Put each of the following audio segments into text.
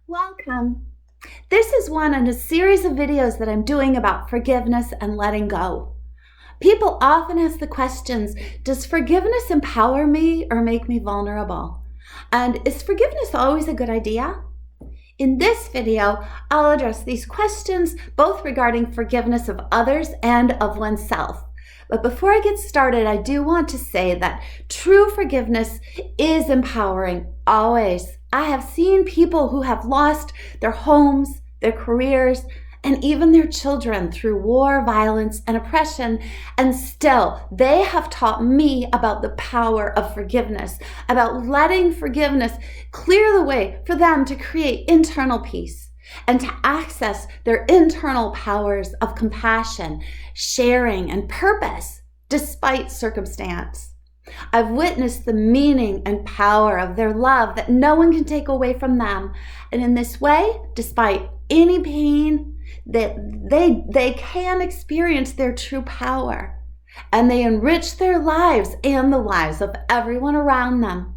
Welcome. This is one in a series of videos that I'm doing about forgiveness and letting go. People often ask the questions, does forgiveness empower me or make me vulnerable? And is forgiveness always a good idea? In this video, I'll address these questions, both regarding forgiveness of others and of oneself. But before I get started, I do want to say that true forgiveness is empowering, always. I have seen people who have lost their homes, their careers, and even their children through war, violence, and oppression, and still they have taught me about the power of forgiveness, about letting forgiveness clear the way for them to create internal peace and to access their internal powers of compassion, sharing, and purpose despite circumstance. I've witnessed the meaning and power of their love that no one can take away from them. And in this way, despite any pain, that they can experience their true power. And they enrich their lives and the lives of everyone around them.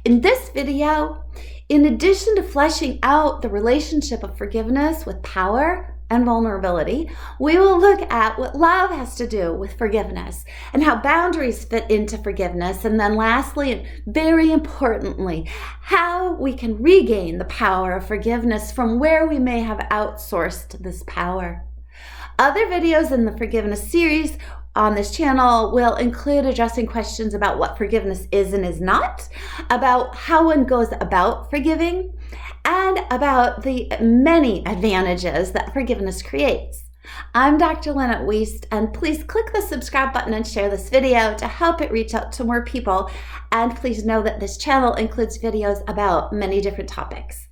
In this video, in addition to fleshing out the relationship of forgiveness with power and vulnerability, we will look at what love has to do with forgiveness and how boundaries fit into forgiveness. And then lastly, and very importantly, how we can regain the power of forgiveness from where we may have outsourced this power. Other videos in the forgiveness series on this channel will include addressing questions about what forgiveness is and is not, about how one goes about forgiving, and about the many advantages that forgiveness creates. I'm Dr. Lynette Wiest, and please click the subscribe button and share this video to help it reach out to more people. And please know that this channel includes videos about many different topics.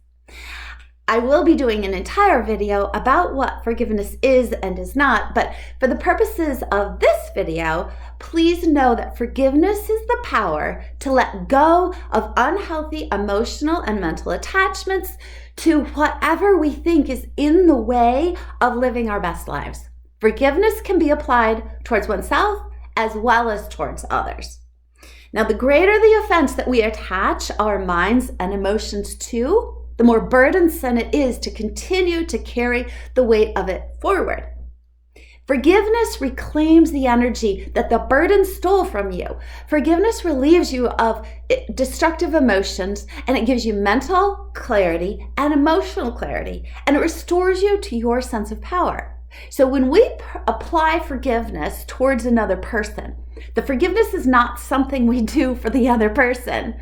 I will be doing an entire video about what forgiveness is and is not, but for the purposes of this video, please know that forgiveness is the power to let go of unhealthy emotional and mental attachments to whatever we think is in the way of living our best lives. Forgiveness can be applied towards oneself as well as towards others. Now, the greater the offense that we attach our minds and emotions to, the more burdensome it is to continue to carry the weight of it forward. Forgiveness reclaims the energy that the burden stole from you. Forgiveness relieves you of destructive emotions, and it gives you mental clarity and emotional clarity, and it restores you to your sense of power. So when we apply forgiveness towards another person, the forgiveness is not something we do for the other person.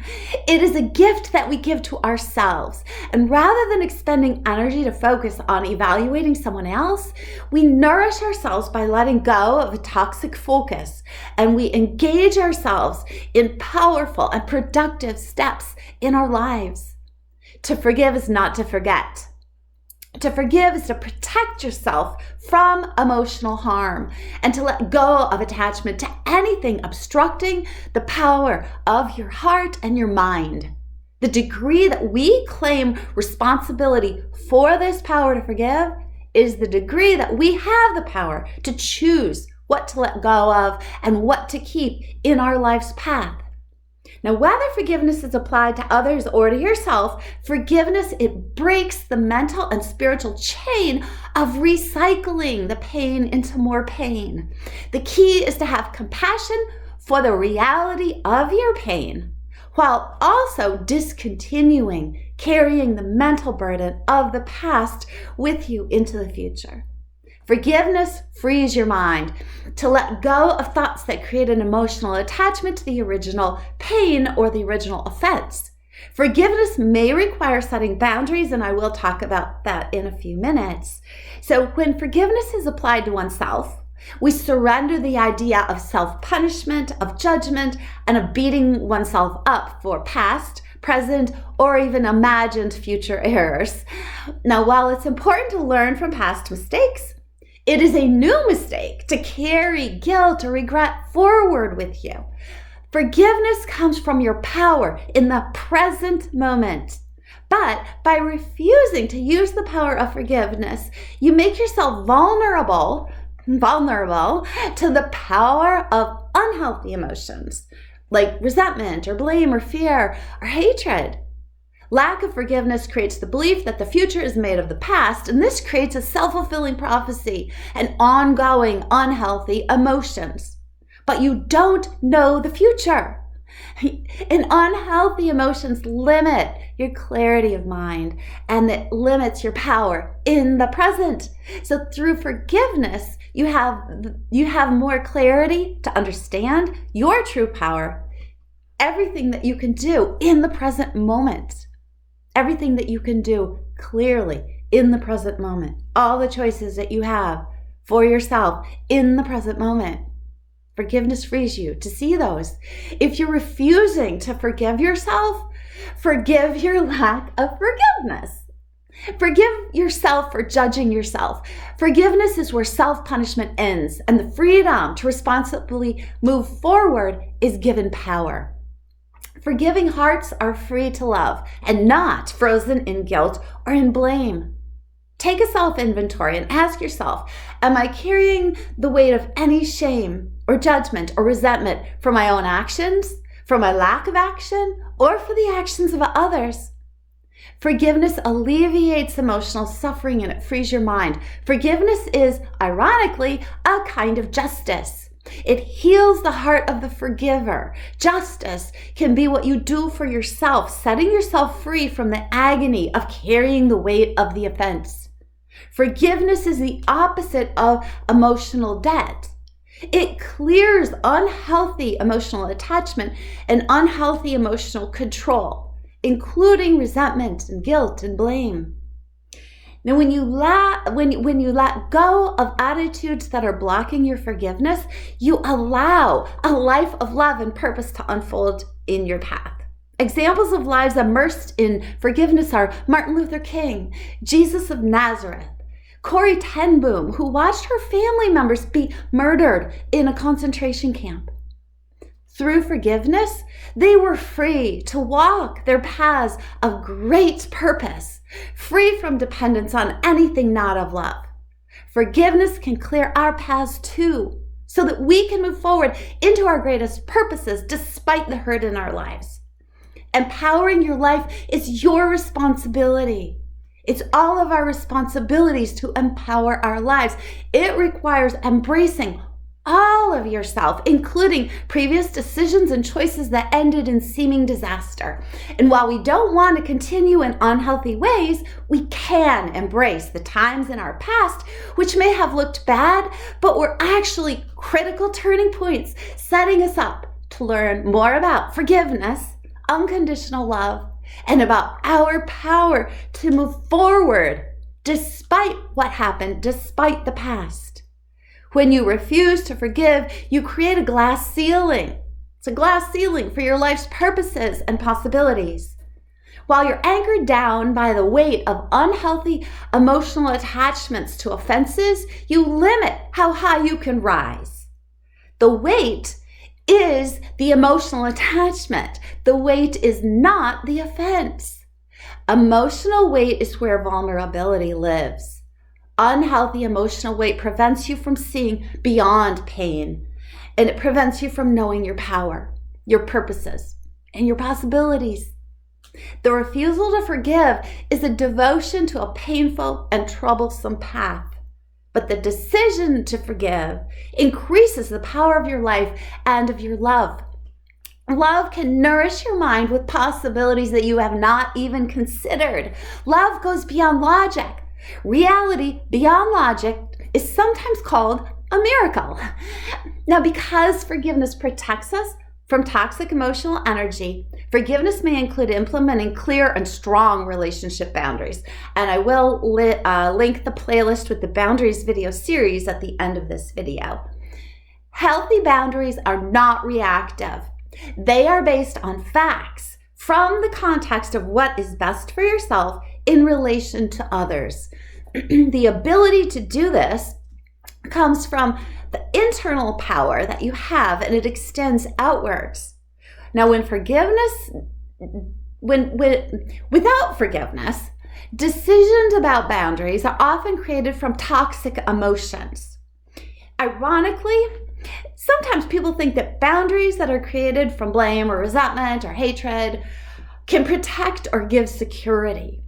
It is a gift that we give to ourselves. And rather than expending energy to focus on evaluating someone else, we nourish ourselves by letting go of a toxic focus, and we engage ourselves in powerful and productive steps in our lives. To forgive is not to forget. To forgive is to protect yourself from emotional harm and to let go of attachment to anything obstructing the power of your heart and your mind. The degree that we claim responsibility for this power to forgive is the degree that we have the power to choose what to let go of and what to keep in our life's path. Now, whether forgiveness is applied to others or to yourself, forgiveness, it breaks the mental and spiritual chain of recycling the pain into more pain. The key is to have compassion for the reality of your pain, while also discontinuing carrying the mental burden of the past with you into the future. Forgiveness frees your mind to let go of thoughts that create an emotional attachment to the original pain or the original offense. Forgiveness may require setting boundaries, and I will talk about that in a few minutes. So when forgiveness is applied to oneself, we surrender the idea of self-punishment, of judgment, and of beating oneself up for past, present, or even imagined future errors. Now, while it's important to learn from past mistakes, it is a new mistake to carry guilt or regret forward with you. Forgiveness comes from your power in the present moment. But by refusing to use the power of forgiveness, you make yourself vulnerable to the power of unhealthy emotions like resentment or blame or fear or hatred. Lack of forgiveness creates the belief that the future is made of the past, and this creates a self-fulfilling prophecy and ongoing unhealthy emotions. But you don't know the future. And unhealthy emotions limit your clarity of mind, and it limits your power in the present. So through forgiveness, you have more clarity to understand your true power, everything that you can do in the present moment, everything that you can do clearly in the present moment, all the choices that you have for yourself in the present moment. Forgiveness frees you to see those. If you're refusing to forgive yourself, forgive your lack of forgiveness. Forgive yourself for judging yourself. Forgiveness is where self-punishment ends, and the freedom to responsibly move forward is given power. Forgiving hearts are free to love and not frozen in guilt or in blame. Take a self-inventory and ask yourself, am I carrying the weight of any shame or judgment or resentment for my own actions, for my lack of action, or for the actions of others? Forgiveness alleviates emotional suffering and it frees your mind. Forgiveness is, ironically, a kind of justice. It heals the heart of the forgiver. Justice can be what you do for yourself, setting yourself free from the agony of carrying the weight of the offense. Forgiveness is the opposite of emotional debt. It clears unhealthy emotional attachment and unhealthy emotional control, including resentment and guilt and blame. Now, when you let go of attitudes that are blocking your forgiveness, you allow a life of love and purpose to unfold in your path. Examples of lives immersed in forgiveness are Martin Luther King, Jesus of Nazareth, Corrie ten Boom, who watched her family members be murdered in a concentration camp. Through forgiveness, they were free to walk their paths of great purpose, free from dependence on anything not of love. Forgiveness can clear our paths too, so that we can move forward into our greatest purposes despite the hurt in our lives. Empowering your life is your responsibility. It's all of our responsibilities to empower our lives. It requires embracing all of yourself, including previous decisions and choices that ended in seeming disaster. And while we don't want to continue in unhealthy ways, we can embrace the times in our past which may have looked bad, but were actually critical turning points, setting us up to learn more about forgiveness, unconditional love, and about our power to move forward despite what happened, despite the past. When you refuse to forgive, you create a glass ceiling. It's a glass ceiling for your life's purposes and possibilities. While you're anchored down by the weight of unhealthy emotional attachments to offenses, you limit how high you can rise. The weight is the emotional attachment. The weight is not the offense. Emotional weight is where vulnerability lives. Unhealthy emotional weight prevents you from seeing beyond pain, and it prevents you from knowing your power, your purposes, and your possibilities. The refusal to forgive is a devotion to a painful and troublesome path. But the decision to forgive increases the power of your life and of your love. Love can nourish your mind with possibilities that you have not even considered. Love goes beyond logic. Reality beyond logic is sometimes called a miracle. Now, because forgiveness protects us from toxic emotional energy, forgiveness may include implementing clear and strong relationship boundaries. And I will link the playlist with the boundaries video series at the end of this video. Healthy boundaries are not reactive. They are based on facts from the context of what is best for yourself in relation to others. The ability to do this comes from the internal power that you have, and it extends outwards. Now, without forgiveness, decisions about boundaries are often created from toxic emotions. Ironically, sometimes people think that boundaries that are created from blame or resentment or hatred can protect or give security.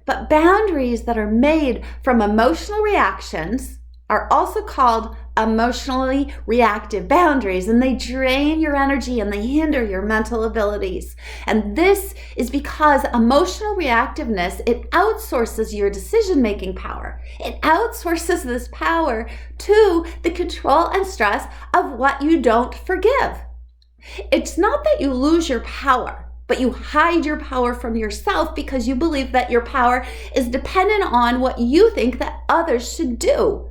But boundaries that are made from emotional reactions are also called emotionally reactive boundaries, and they drain your energy and they hinder your mental abilities. And this is because emotional reactiveness, it outsources your decision-making power. It outsources this power to the control and stress of what you don't forgive. It's not that you lose your power, but you hide your power from yourself because you believe that your power is dependent on what you think that others should do,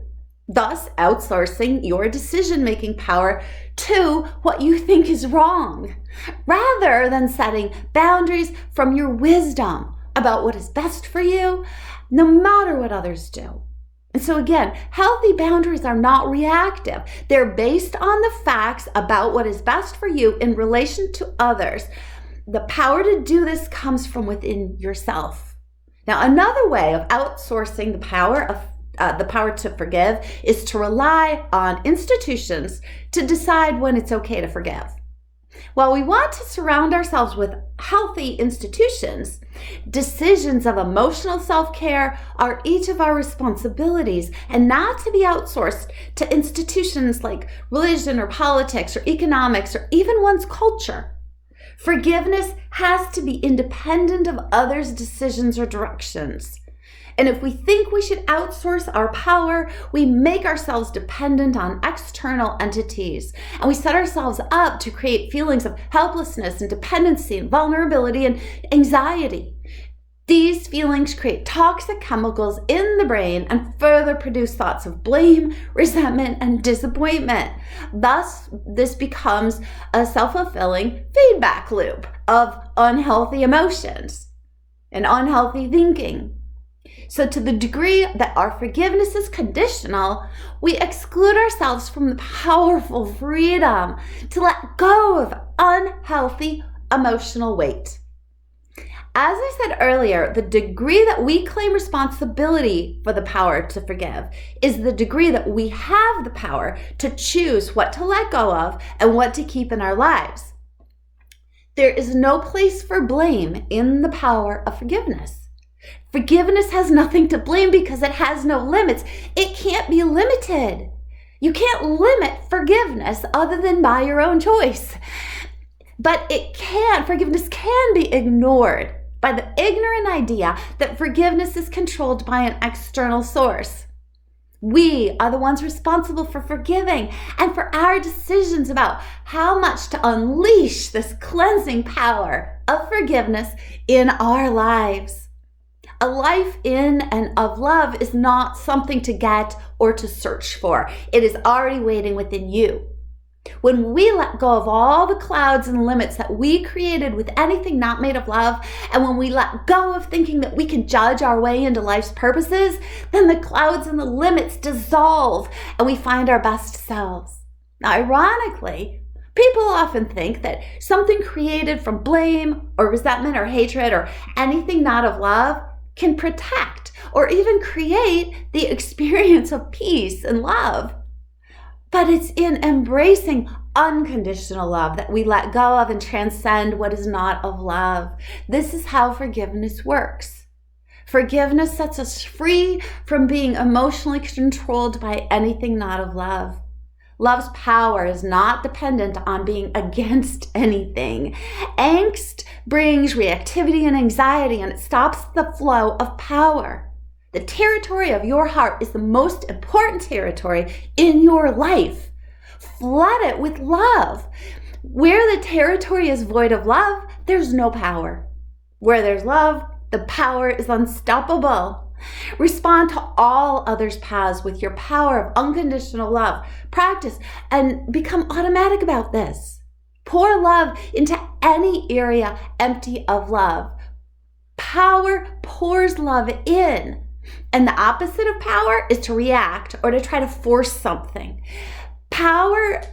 thus outsourcing your decision-making power to what you think is wrong, rather than setting boundaries from your wisdom about what is best for you, no matter what others do. And so again, healthy boundaries are not reactive. They're based on the facts about what is best for you in relation to others. The power to do this comes from within yourself. Now, another way of outsourcing the power to forgive is to rely on institutions to decide when it's okay to forgive. While we want to surround ourselves with healthy institutions, decisions of emotional self-care are each of our responsibilities and not to be outsourced to institutions like religion or politics or economics or even one's culture. Forgiveness has to be independent of others' decisions or directions. And if we think we should outsource our power, we make ourselves dependent on external entities. And we set ourselves up to create feelings of helplessness and dependency and vulnerability and anxiety. These feelings create toxic chemicals in the brain and further produce thoughts of blame, resentment, and disappointment. Thus, this becomes a self-fulfilling feedback loop of unhealthy emotions and unhealthy thinking. So to the degree that our forgiveness is conditional, we exclude ourselves from the powerful freedom to let go of unhealthy emotional weight. As I said earlier, the degree that we claim responsibility for the power to forgive is the degree that we have the power to choose what to let go of and what to keep in our lives. There is no place for blame in the power of forgiveness. Forgiveness has nothing to blame because it has no limits. It can't be limited. You can't limit forgiveness other than by your own choice. But forgiveness can be ignored by the ignorant idea that forgiveness is controlled by an external source. We are the ones responsible for forgiving and for our decisions about how much to unleash this cleansing power of forgiveness in our lives. A life in and of love is not something to get or to search for. It is already waiting within you. When we let go of all the clouds and limits that we created with anything not made of love, and when we let go of thinking that we can judge our way into life's purposes, then the clouds and the limits dissolve and we find our best selves. Now, ironically, people often think that something created from blame or resentment or hatred or anything not of love can protect or even create the experience of peace and love. But it's in embracing unconditional love that we let go of and transcend what is not of love. This is how forgiveness works. Forgiveness sets us free from being emotionally controlled by anything not of love. Love's power is not dependent on being against anything. Angst brings reactivity and anxiety, and it stops the flow of power. The territory of your heart is the most important territory in your life. Flood it with love. Where the territory is void of love, there's no power. Where there's love, the power is unstoppable. Respond to all others' paths with your power of unconditional love. Practice and become automatic about this. Pour love into any area empty of love. Power pours love in. And the opposite of power is to react or to try to force something. Power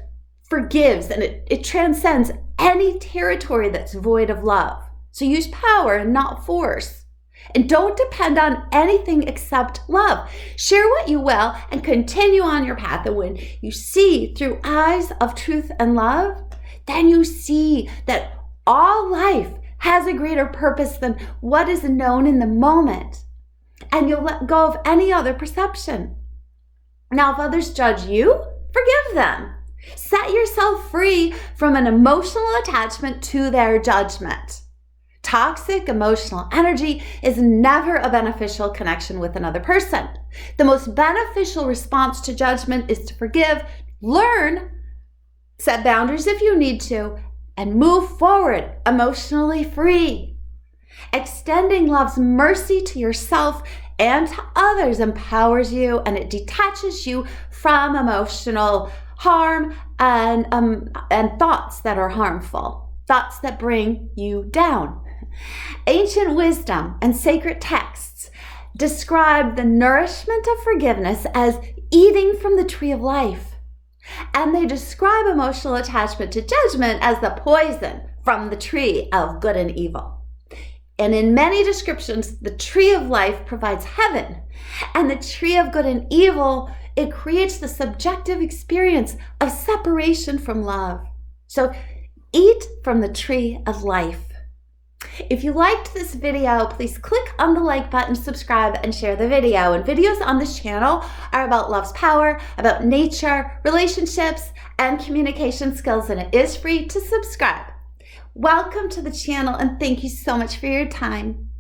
forgives and it transcends any territory that's void of love. So use power and not force. And don't depend on anything except love. Share what you will and continue on your path. And when you see through eyes of truth and love, then you see that all life has a greater purpose than what is known in the moment. And you'll let go of any other perception. Now, if others judge you, forgive them. Set yourself free from an emotional attachment to their judgment. Toxic emotional energy is never a beneficial connection with another person. The most beneficial response to judgment is to forgive, learn, set boundaries if you need to, and move forward emotionally free. Extending love's mercy to yourself and to others empowers you, and it detaches you from emotional harm and thoughts that are harmful, thoughts that bring you down. Ancient wisdom and sacred texts describe the nourishment of forgiveness as eating from the tree of life. And they describe emotional attachment to judgment as the poison from the tree of good and evil. And in many descriptions, the tree of life provides heaven, and the tree of good and evil, it creates the subjective experience of separation from love. So eat from the tree of life. If you liked this video, please click on the like button, subscribe, and share the video. And videos on this channel are about love's power, about nature, relationships, and communication skills, and it is free to subscribe. Welcome to the channel, and thank you so much for your time.